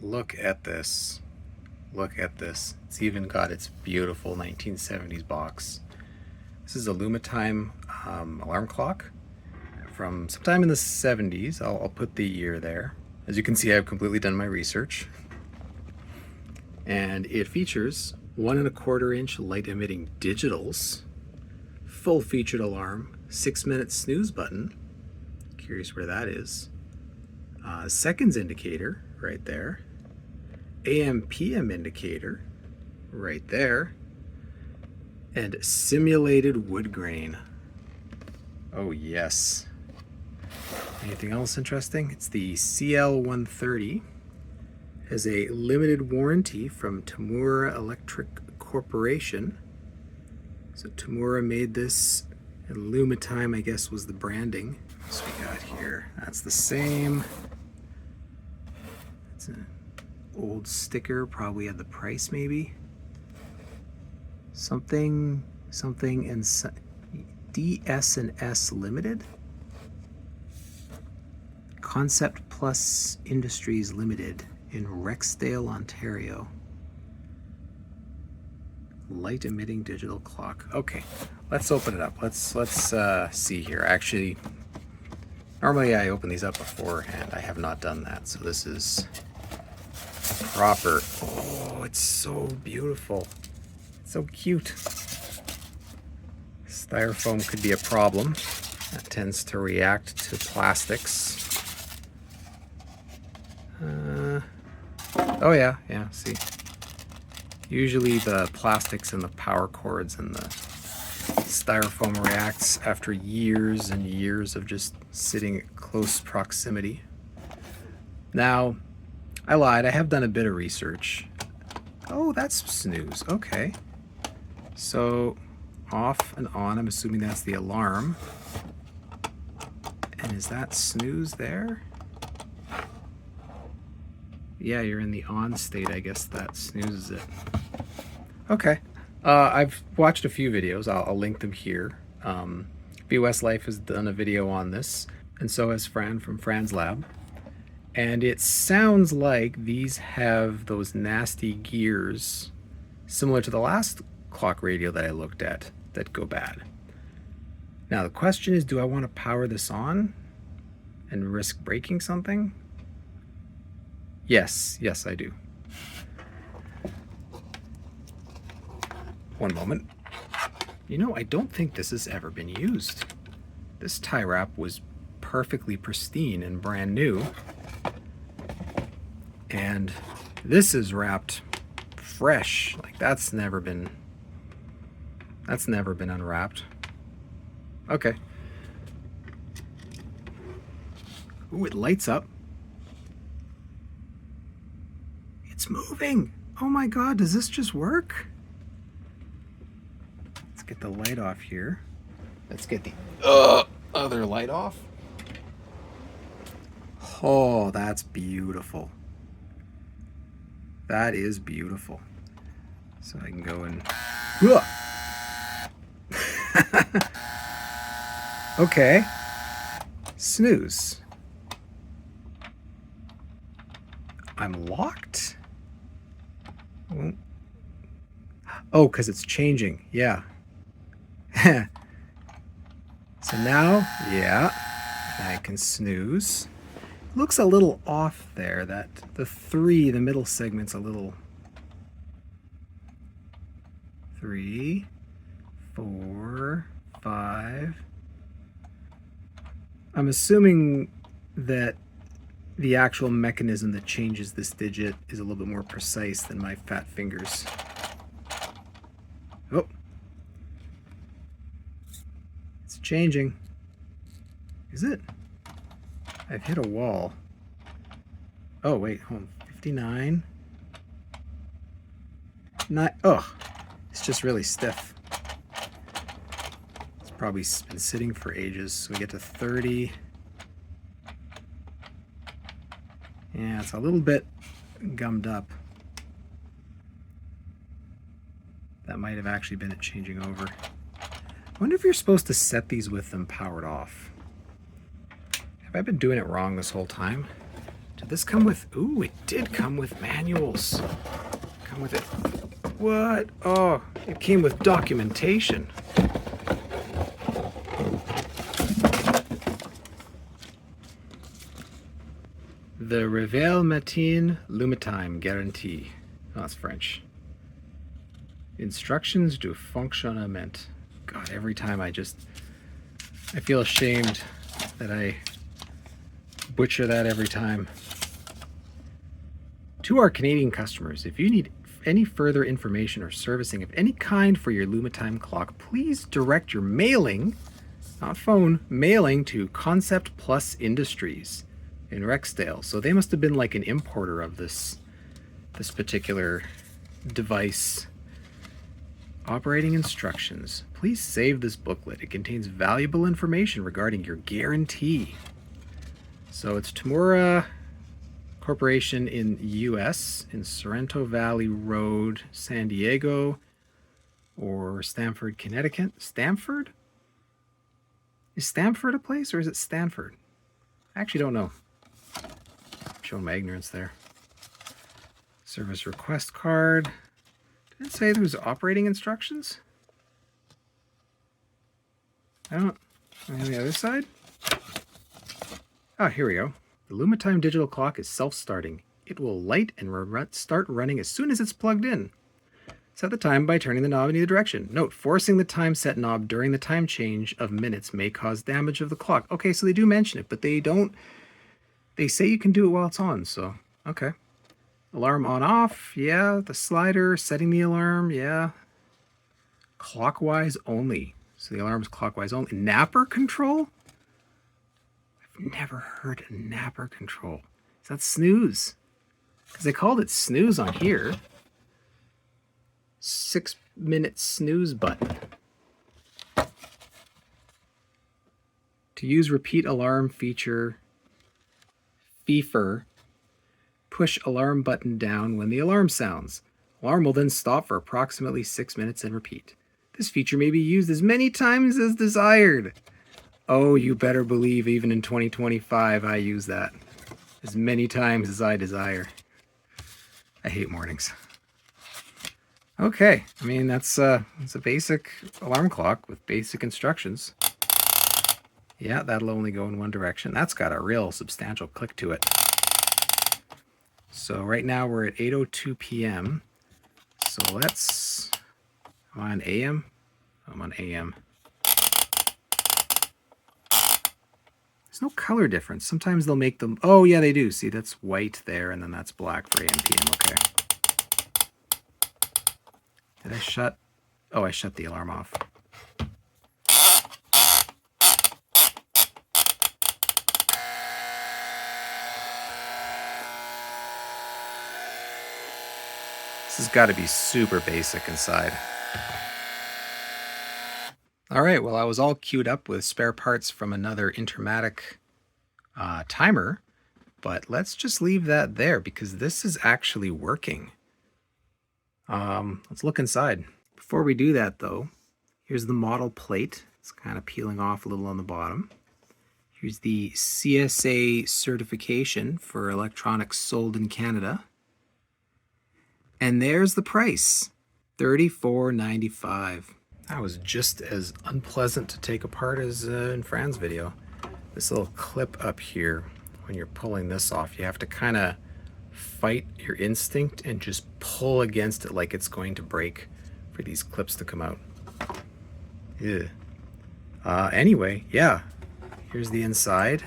Look at this. Look at this. It's even got its beautiful 1970s box. This is a Lumitime alarm clock from sometime in the 70s. I'll put the year there. As you can see, I've completely done my research. And it features 1¼ inch light emitting digitals, full featured alarm, 6-minute snooze button. Curious where that is. Seconds indicator right there. AM PM indicator right there. And simulated wood grain. Oh yes. Anything else interesting? It's the CL-130. Has a limited warranty from Tamura Electric Corporation. So Tamura made this, and Lumitime, I guess, was the branding. So we got here. That's the same. It's an old sticker, probably had the price maybe. Something and DS&S Limited. Concept Plus Industries Limited in Rexdale, Ontario. Light emitting digital clock. Okay, let's open it up. Let's see here. Actually, normally I open these up beforehand. I have not done that, so this is proper. Oh, it's so beautiful. It's so cute. Styrofoam could be a problem. That tends to react to plastics. Oh yeah, see. Usually the plastics and the power cords and the styrofoam reacts after years and years of just sitting at close proximity. Now, I lied, I have done a bit of research. Oh, that's snooze, okay. So, off and on, I'm assuming that's the alarm. And is that snooze there? Yeah, you're in the on state, I guess that snoozes it. Okay. I've watched a few videos. I'll link them here. VOS Life has done a video on this, and so has Fran from Fran's Lab. And it sounds like these have those nasty gears similar to the last clock radio that I looked at that go bad. Now the question is, do I want to power this on and risk breaking something? Yes, I do. One moment. You know, I don't think this has ever been used. This tie wrap was perfectly pristine and brand new. And this is wrapped fresh. Like that's never been unwrapped. Okay. Ooh, it lights up. It's moving. Oh my God, does this just work? Let's get the light off here. Let's get the other light off. Oh, that's beautiful. That is beautiful. So I can go and... Okay. Snooze. I'm locked? Oh, because it's changing. Yeah. So now, yeah, I can snooze. Looks a little off there. That the middle segment's a little. 3, 4, 5. I'm assuming that the actual mechanism that changes this digit is a little bit more precise than my fat fingers. Oh. It's changing. Is it? I've hit a wall. Oh, wait, hold on. 59. Oh, it's just really stiff. It's probably been sitting for ages. So we get to 30. Yeah, it's a little bit gummed up. That might have actually been it changing over. I wonder if you're supposed to set these with them powered off. Have I been doing it wrong this whole time? Did this come with... Ooh, it did come with manuals. Come with it. What? Oh, it came with documentation. The Réveil Matin Lumitime Guarantee. Oh, that's French. Instructions du fonctionnement. God, every time I feel ashamed that I butcher that every time. To our Canadian customers, if you need any further information or servicing of any kind for your Lumitime clock, please direct your mailing, not phone, mailing to Concept Plus Industries in Rexdale. So they must have been like an importer of this particular device. Operating instructions. Please save this booklet. It contains valuable information regarding your guarantee. So it's Tamura Corporation in US, in Sorrento Valley Road, San Diego, or Stamford, Connecticut. Stamford? Is Stamford a place or is it Stanford? I actually don't know. I'm showing my ignorance there. Service request card. Did it say there was operating instructions? I don't. On the other side? Oh, here we go. The Lumitime digital clock is self-starting. It will light and start running as soon as it's plugged in. Set the time by turning the knob in either direction. Note, forcing the time set knob during the time change of minutes may cause damage of the clock. Okay, so they do mention it, but they don't. They say you can do it while it's on, so okay. Alarm on off, yeah. The slider, setting the alarm, yeah. Clockwise only. So the alarm's clockwise only. Napper control? I've never heard of napper control. Is that snooze? Because they called it snooze on here. 6-minute snooze button. To use repeat alarm feature, FIFER, push alarm button down when the alarm sounds. Alarm will then stop for approximately 6 minutes and repeat. This feature may be used as many times as desired. Oh, you better believe even in 2025 I use that as many times as I desire. I hate mornings. Okay, I mean it's a basic alarm clock with basic instructions. Yeah, that'll only go in one direction. That's got a real substantial click to it. So right now we're at 8:02 p.m. So let's, am I on AM? I'm on AM. There's no color difference. Sometimes they'll make them, oh yeah, they do. See, that's white there, and then that's black for AM, PM, okay. Did I shut? Oh, I shut the alarm off. This has got to be super basic inside. All right, well, I was all queued up with spare parts from another Intermatic timer, but let's just leave that there because this is actually working. Let's look inside. Before we do that, though, here's the model plate. It's kind of peeling off a little on the bottom. Here's the CSA certification for electronics sold in Canada. And there's the price, $34.95. That was just as unpleasant to take apart as in Fran's video. This little clip up here, when you're pulling this off, you have to kind of fight your instinct and just pull against it like it's going to break for these clips to come out. Yeah. Anyway, yeah, here's the inside.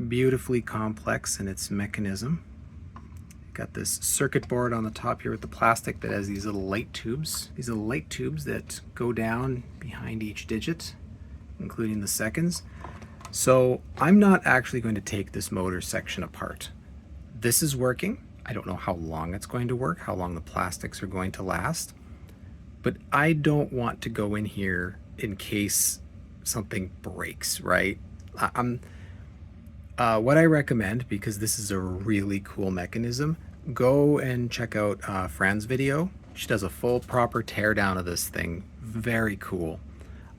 Beautifully complex in its mechanism. Got this circuit board on the top here with the plastic that has these little light tubes. These are the light tubes that go down behind each digit, including the seconds. So I'm not actually going to take this motor section apart. This is working. I don't know how long it's going to work, how long the plastics are going to last, but I don't want to go in here in case something breaks, right? What I recommend, because this is a really cool mechanism, go and check out Fran's video. She does a full proper teardown of this thing. Very cool.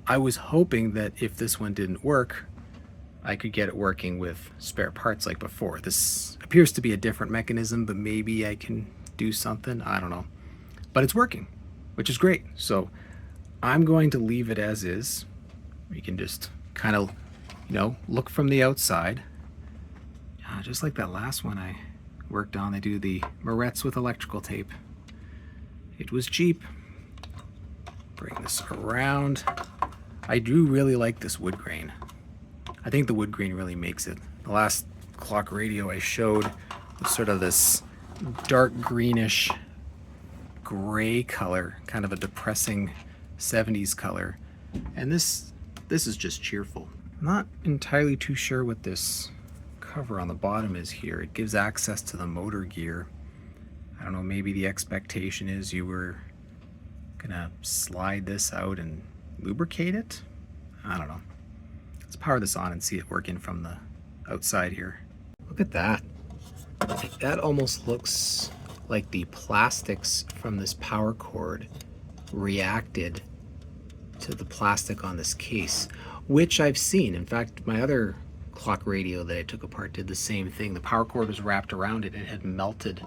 I was hoping that if this one didn't work, I could get it working with spare parts like before. This appears to be a different mechanism, but maybe I can do something. I don't know. But it's working, which is great. So I'm going to leave it as is. You can just kind of, look from the outside. Just like that last one I worked on, they do the morettes with electrical tape. It was cheap. Bring this around. I do really like this wood grain. I think the wood grain really makes it. The last clock radio I showed was sort of this dark greenish gray color, kind of a depressing 70s color. And this is just cheerful. I'm not entirely too sure what this cover on the bottom is here. It gives access to the motor gear. I don't know, maybe the expectation is you were gonna slide this out and lubricate it? I don't know. Let's power this on and see it working from the outside here. Look at that. Like, that almost looks like the plastics from this power cord reacted to the plastic on this case, which I've seen. In fact, my other clock radio that I took apart did the same thing. The power cord was wrapped around it and it had melted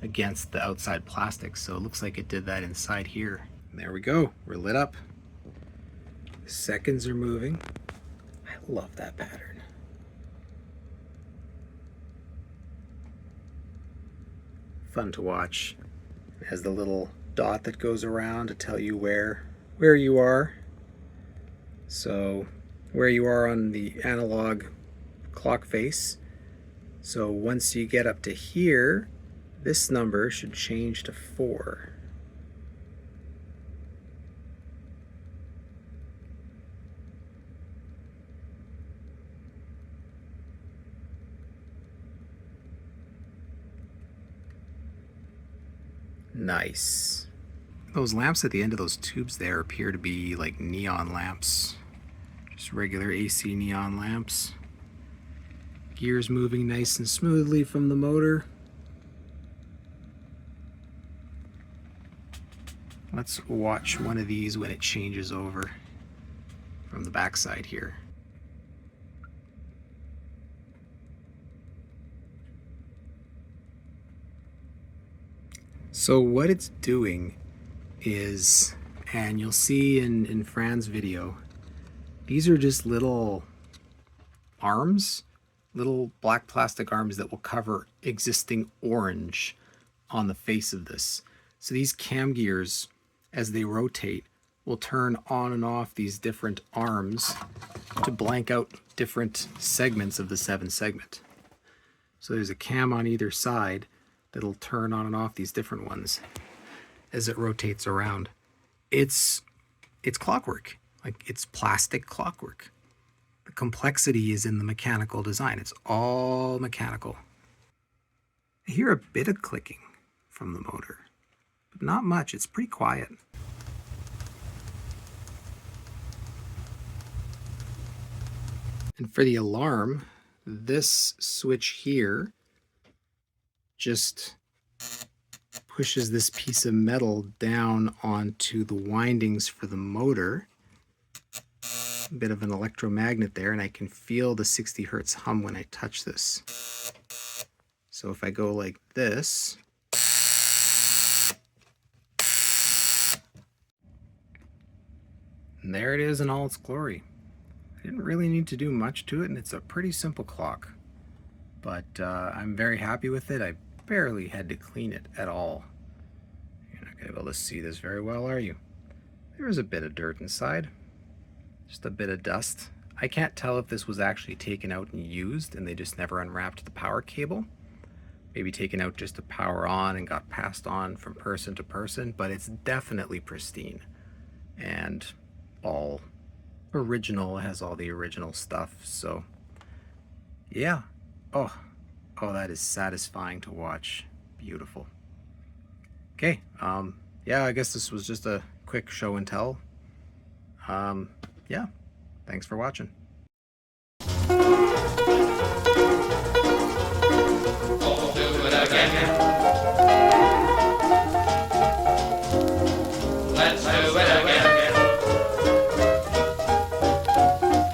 against the outside plastic, so it looks like it did that inside here. And there we go, we're lit up. The seconds are moving. I love that pattern. Fun to watch. It has the little dot that goes around to tell you where you are. So where you are on the analog clock face. So once you get up to here, this number should change to 4. Nice. Those lamps at the end of those tubes there appear to be like neon lamps. Just regular AC neon lamps. Gears moving nice and smoothly from the motor. Let's watch one of these when it changes over from the backside here. So what it's doing is, and you'll see in Fran's video, these are just little arms, little black plastic arms that will cover existing orange on the face of this. So these cam gears, as they rotate, will turn on and off these different arms to blank out different segments of the 7-segment. So there's a cam on either side that'll turn on and off these different ones as it rotates around. It's clockwork. Like, it's plastic clockwork. The complexity is in the mechanical design. It's all mechanical. I hear a bit of clicking from the motor, but not much. It's pretty quiet. And for the alarm, this switch here just pushes this piece of metal down onto the windings for the motor. A bit of an electromagnet there, and I can feel the 60 hertz hum when I touch this. So if I go like this, and there it is in all its glory. I didn't really need to do much to it, and it's a pretty simple clock. But I'm very happy with it. I barely had to clean it at all. You're not going to be able to see this very well, are you? There is a bit of dirt inside. Just a bit of dust. I can't tell if this was actually taken out and used and they just never unwrapped the power cable. Maybe taken out just to power on and got passed on from person to person, but it's definitely pristine and all original. It has all the original stuff. So yeah. Oh, that is satisfying to watch. Beautiful. Okay, yeah, I guess this was just a quick show and tell. Yeah, thanks for watching.